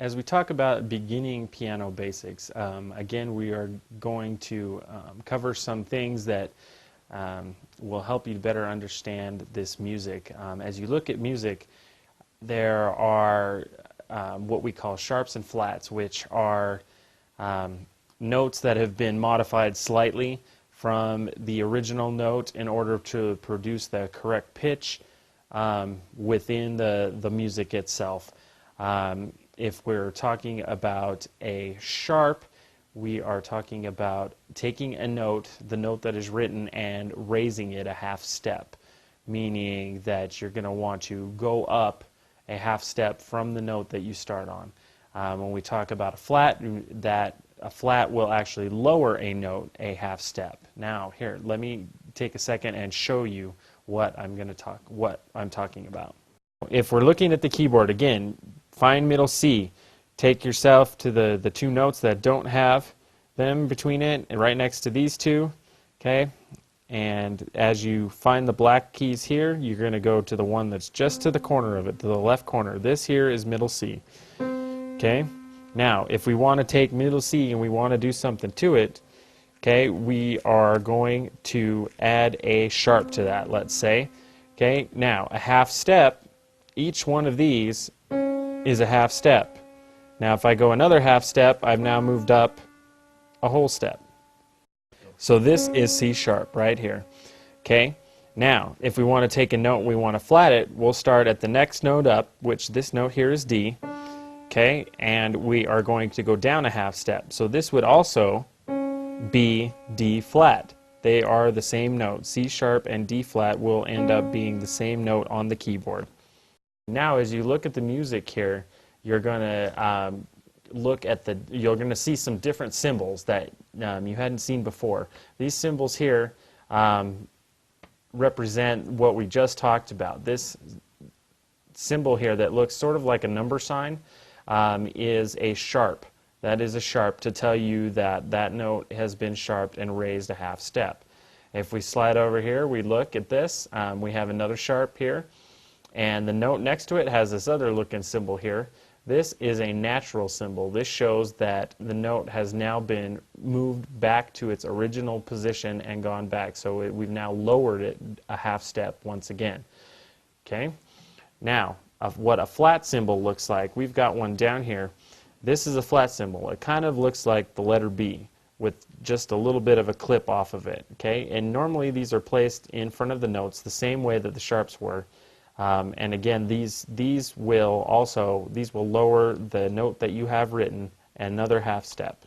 as we talk about beginning piano basics, again, we are going to cover some things that will help you better understand this music. As you look at music, there are what we call sharps and flats, which are notes that have been modified slightly from the original note in order to produce the correct pitch within the music itself. If we're talking about a sharp, we are talking about taking a note, the note that is written, and raising it a half step, meaning that you're going to want to go up a half step from the note that you start on. When we talk about a flat, a flat will actually lower a note a half step. Now, here, let me take a second and show you what I'm talking about. If we're looking at the keyboard, again, find middle C. Take yourself to the two notes that don't have them between it, and right next to these two, okay? And as you find the black keys here, you're going to go to the one that's just to the corner of it, to the left corner. This here is middle C, okay? Now, if we want to take middle C and we want to do something to it, okay, we are going to add a sharp to that, let's say. Okay, now, a half step, each one of these is a half step. Now, if I go another half step, I've now moved up a whole step. So this is C sharp right here. Okay, now, if we want to take a note and we want to flat it, we'll start at the next note up, which this note here is D. Okay, and we are going to go down a half step. So this would also be D flat. They are the same note. C sharp and D flat will end up being the same note on the keyboard. Now, as you look at the music here, you're going to you're going to see some different symbols that you hadn't seen before. These symbols here represent what we just talked about. This symbol here that looks sort of like a number sign is a sharp. That is a sharp to tell you that that note has been sharped and raised a half step. If we slide over here, we look at this. We have another sharp here, and the note next to it has this other looking symbol here. This is a natural symbol. This shows that the note has now been moved back to its original position and gone back. So we've now lowered it a half step once again. Okay? Now, what a flat symbol looks like, we've got one down here. This is a flat symbol. It kind of looks like the letter B with just a little bit of a clip off of it. Okay? And normally these are placed in front of the notes the same way that the sharps were. And again, these will lower the note that you have written another half step.